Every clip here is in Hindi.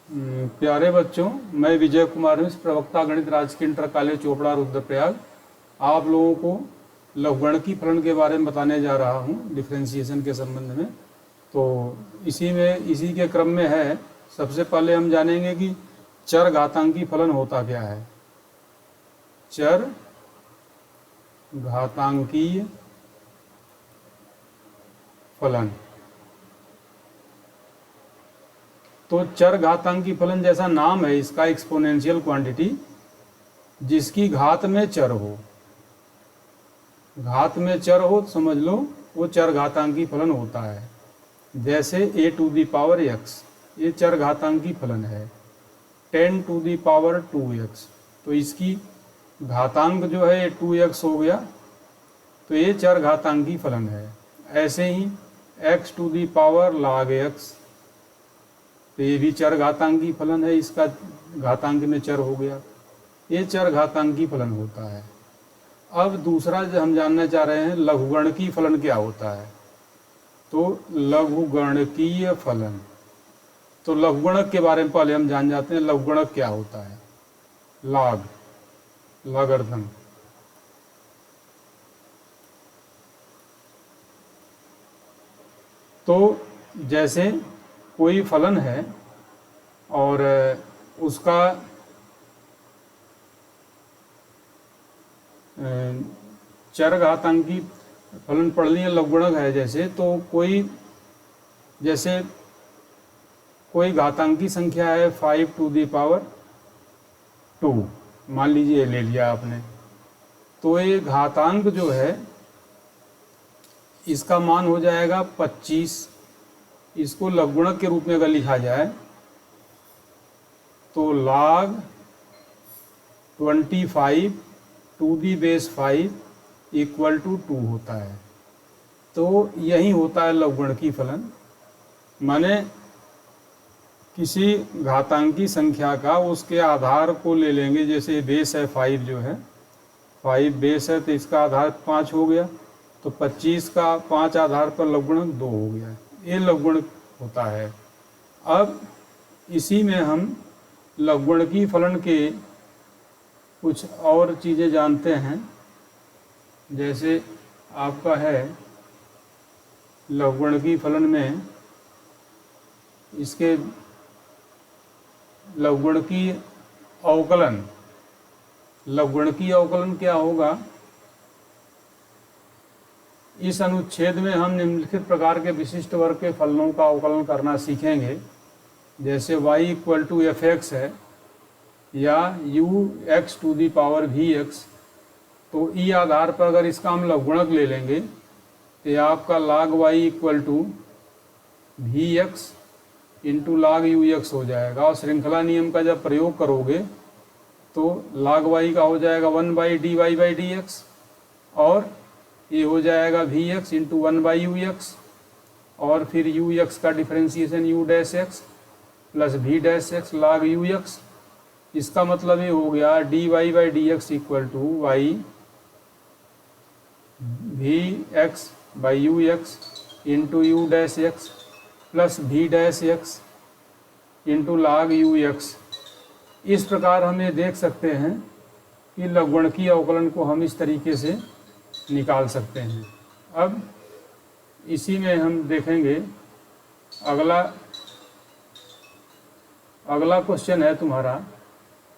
प्यारे बच्चों, मैं विजय कुमार मिश्र, प्रवक्ता गणित, राजकीय इंटर कॉलेज चोपड़ा, रुद्रप्रयाग। आप लोगों को लघुगणकीय फलन के बारे में बताने जा रहा हूं, डिफरेंशिएशन के संबंध में। तो इसी के क्रम में है। सबसे पहले हम जानेंगे कि चर घातांकी फलन होता क्या है। चर घातांकीय फलन। तो चर घातांकी फलन जैसा नाम है इसका, एक्सपोनेंशियल क्वांटिटी जिसकी घात में चर हो। घात में चर हो तो समझ लो वो चर घातांकी फलन होता है। जैसे a⁴x, ये चर घातांकी फलन है। 10⁻²x, तो इसकी घातांक जो है 2x हो गया, तो ये चर घातांकी फलन है। ऐसे ही x⁻log⁡x, तो ये भी चर घातांकी फलन है, इसका घातांक में चर हो गया। ये चर घातांकी फलन होता है। अब दूसरा जो हम जानना चाह रहे हैं, लघुगणकीय फलन क्या होता है। तो लघुगणकीय फलन, तो लघुगणक के बारे में पहले हम जान जाते हैं। लघुगणक क्या होता है। लॉगरिथम। तो जैसे कोई फलन है और उसका चर घातांकी फलन पढ़ लिए, लघुगणक है जैसे, तो कोई घातांकी संख्या है 5⁻², मान लीजिए ले लिया आपने। तो ये घातांक जो है इसका मान हो जाएगा 25। इसको लघुगणक के रूप में अगर लिखा जाए तो log 25 टू दी बेस 5 = 2 होता है। तो यही होता है लघुगणकीय फलन। माने किसी घातांकी संख्या का उसके आधार को ले लेंगे। जैसे बेस है 5, जो है 5 बेस है, तो इसका आधार 5 हो गया, तो 25 का 5 आधार पर लघुगणक 2 हो गया। ये लघुगणक होता है। अब इसी में हम लघुगणकीय फलन के कुछ और चीज़ें जानते हैं। जैसे आपका है लघुगणकीय फलन में इसके लघुगणकीय अवकलन। लघुगणकीय अवकलन क्या होगा, इस अनुच्छेद में हम निम्नलिखित प्रकार के विशिष्ट वर्ग के फलनों का अवकलन करना सीखेंगे। जैसे y = fx है या ux⁴vx, तो ई आधार पर अगर इसका हम लघुगणक ले लेंगे तो आपका log y = vx × log ux हो जाएगा। और श्रृंखला नियम का जब प्रयोग करोगे तो log y का हो जाएगा 1/dy/dx, और ये हो जाएगा vx × 1/ux, और फिर ux का differentiation u'(x) + v'(x) log ux। इसका मतलब ये हो गया dy/dx = y vx/ux × u'(x) + v'(x) × log ux। इस प्रकार हम ये देख सकते हैं कि लघुगणकीय अवकलन को हम इस तरीके से निकाल सकते हैं। अब इसी में हम देखेंगे अगला क्वेश्चन है तुम्हारा,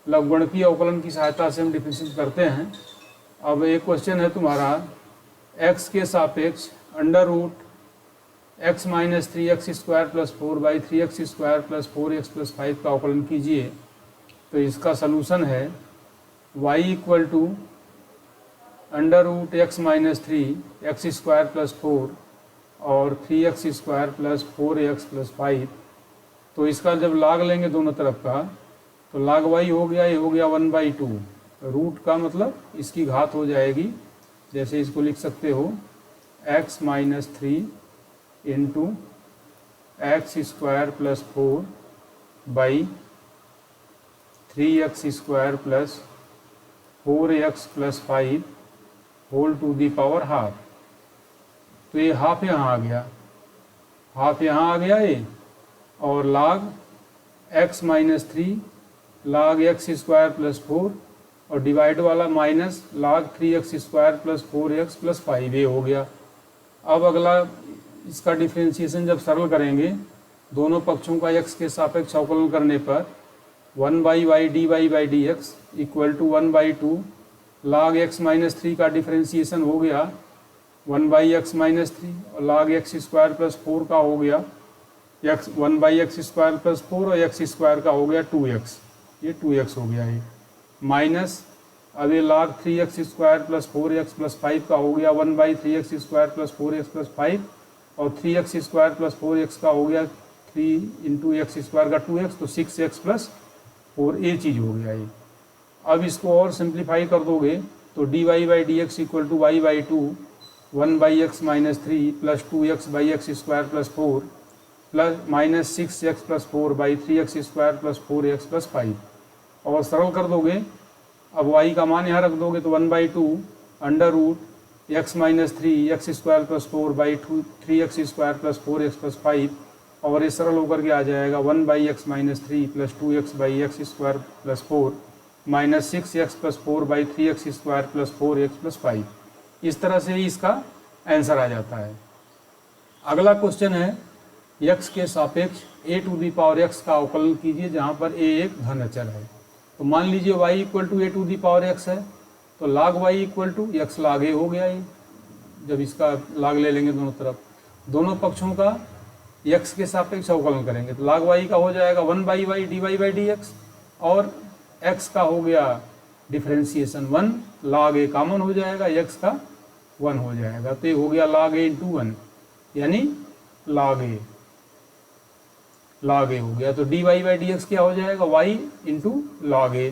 लघुगणकीय अवकलन की सहायता से हम डिफरेंशिएट करते हैं। अब एक क्वेश्चन है तुम्हारा, x के सापेक्ष √x - 3x² + 4/3x² + 4x + 5 का अवकलन कीजिए। तो इसका सलूशन है y = √x - 3x² + 4 और 3x² + 4x + 5। तो इसका जब log लेंगे दोनों तरफ का, तो log y हो गया, ये हो गया 1/2। रूट का मतलब इसकी घात हो जाएगी। जैसे इसको लिख सकते हो x - 3 × x² + 4 / 3x² + 4x + 5 whole to the power half. तो ये हाफ यहाँ आ गया, हाफ यहाँ आ गया ये, और log x minus 3 log x square plus 4 और डिवाइड वाला minus log 3x square plus 4x plus 5 ये हो गया। अब अगला इसका डिफ्रेंशिएशन जब सरल करेंगे, दोनों पक्षों का x के सापेक्ष अवकलन करने पर 1/y dy/dx equal to 1/2 log x minus 3 का डिफ्रेंशिएशन हो गया 1/x माइनस 3 और log x स्क्वायर प्लस 4 का हो गया x 1/x स्क्वायर प्लस 4 और x स्क्वायर का हो गया 2x, ये 2x हो गया ये माइनस अब ये log 3x square plus 4x plus 5 का हो गया 1/3x square plus 4x plus 5 और 3x स्क्वायर प्लस 4x का हो गया 3 इंटू एक्स स्क्वायर का 2x तो 6x प्लस 4 ये चीज़ हो गया ये। अब इसको और सिंप्लीफाई कर दोगे तो dy/dx equal to y/2 1/x minus 3 plus 2x/x square plus 4 plus minus 6x plus 4/3x square plus 4x plus 5 और सरल कर दोगे। अब y का मान यहाँ रख दोगे तो 1/2 under root x minus 3 x square plus 4/2 3x square plus 4x plus 5 और ये सरल होकर के आ जाएगा 1/x minus 3 plus 2x/x square plus 4 minus 6x plus 4/3x square plus 4x plus 5। इस तरह से ही इसका आंसर आ जाता है। अगला क्वेश्चन है x के सापेक्ष a to the power x का अवकलन कीजिए जहाँ पर a एक धन अचर है। तो मान लीजिए y equal to a to the power x है तो log y equal to x log a हो गया ये। जब इसका log ले लेंगे दोनों तरफ, दोनों पक्षों का x के सापेक्ष अवकलन करेंगे तो log y का हो जाएगा 1/y dy/dx और x का हो गया डिफ्रेंशिएशन 1 log a कॉमन हो जाएगा x का 1 हो जाएगा तो ये हो गया log a इंटू 1 यानी log a हो गया। तो dy/dx क्या हो जाएगा y इंटू log a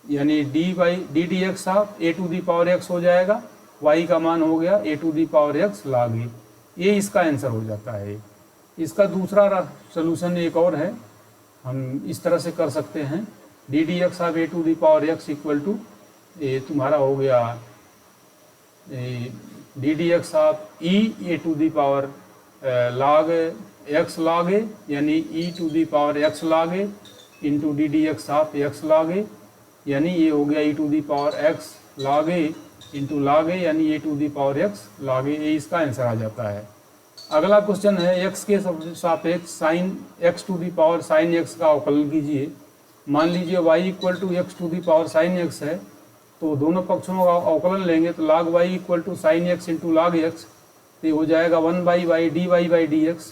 यानी ddx of a to the power x हो जाएगा, y का मान हो गया a to the power x log a। ये इसका आंसर हो जाता है। इसका दूसरा सलूशन एक और है, हम इस तरह से कर सकते हैं ddx of a to the power x equal to ये तुम्हारा हो गया ddx of a to the power log x log a यानी e to the power x log a into ddx of x log a यानी ये हो गया e to the power x log a into log a यानी a to the power x log a। ये इसका आंसर आ जाता है। अगला क्वेश्चन है x के सापेक्ष sine x to the power sine x का अवकलन कीजिए। मान लीजिए y equal to x to the power sine x है तो दोनों पक्षों का अवकलन लेंगे तो log y equal to sign x into log x तो हो जाएगा 1/y dy/dx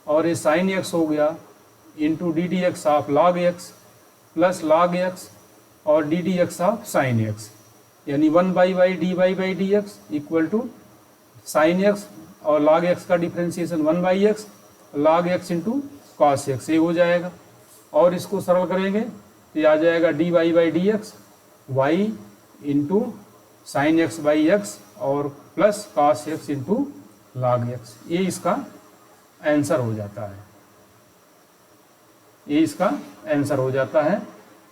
और ये साइन x हो गया into ddx of log x plus log x और ddx ऑफ साइन x यानी 1/y dy/dx equal to sign x और log x का differentiation 1/x log x into cos x ये हो जाएगा और इसको सरल करेंगे तो ये आ जाएगा dy/dx y into sine x/x और plus cos x into log x। ये इसका आंसर हो जाता है। ये इसका आंसर हो जाता है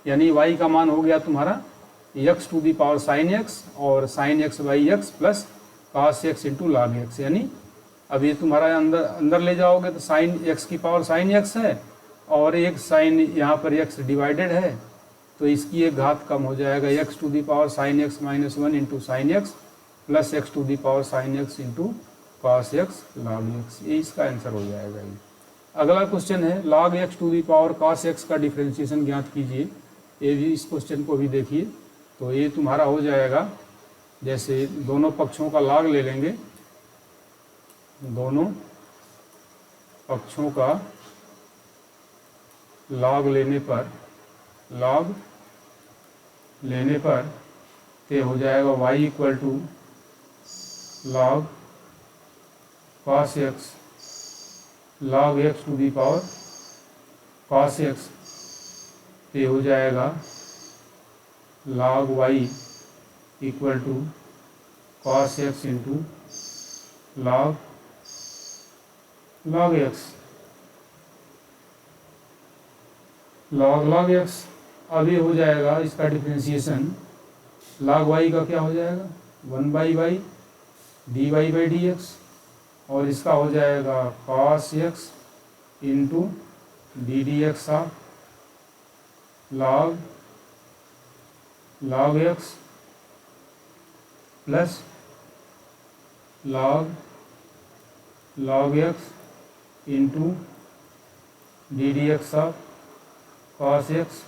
यानी y का मान हो गया तुम्हारा x to the power sine x और sine x/x plus cos x into log x। यानी अब ये तुम्हारा अंदर ले जाओगे तो साइन x की पावर साइन x है और एक साइन यहाँ पर x डिवाइडेड है तो इसकी एक घात कम हो जाएगा x to the power sine x minus 1 into sine x plus x to the power sine x into cos x log x। ये इसका आंसर हो जाएगा। ये अगला क्वेश्चन है log x to the power cos x का डिफ्रेंशिएशन ज्ञात कीजिए। ये भी इस क्वेश्चन को भी देखिए तो ये तुम्हारा हो जाएगा जैसे दोनों पक्षों का log ले लेंगे, दोनों पक्षों का log लेने पर ते हो जाएगा y equal to log cos x log x to the power cos x ते हो जाएगा log y equal to cos x into log x log x। अब ये हो जाएगा इसका डिफ्रेंशिएशन log y का क्या हो जाएगा 1/y dy/dx और इसका हो जाएगा cos x into D D x of log x plus log x into D D x of cos x.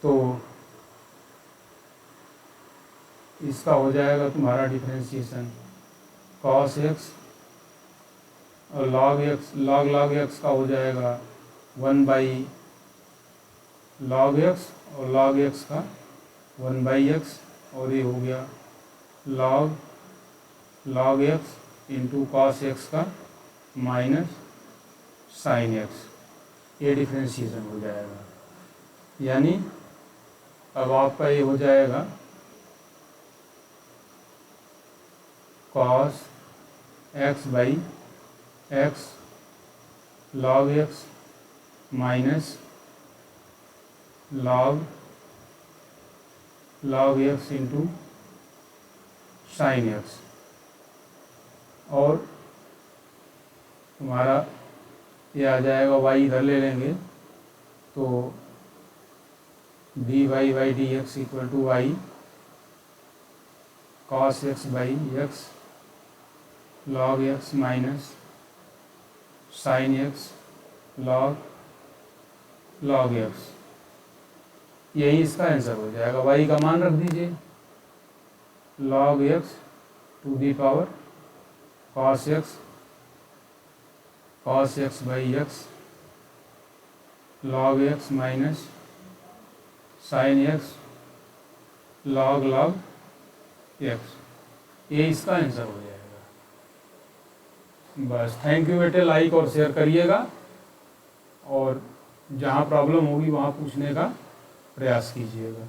तो इसका हो जाएगा तुम्हारा डिफरेंशिएशन कॉस एक्स और लॉग एक्स का हो जाएगा 1/log x और log x का 1/x और ये हो गया log x into cos x का माइनस साइन एक्स। ये डिफरेंशिएशन हो जाएगा, यानी अब आपका ये हो जाएगा cos x/x log x minus log x into sine x. और तुम्हारा ये आ जाएगा y इधर ले लेंगे तो dy/dx equal to y cos x/x log x minus sine x log x। यही इसका आंसर हो जाएगा। y का मान रख दीजिए log x to the power cos x/x log x minus sine x log x। ये इसका आंसर हो जाएगा। बस, थैंक यू बेटे। लाइक और शेयर करिएगा और जहाँ प्रॉब्लम होगी वहाँ पूछने का प्रयास कीजिएगा।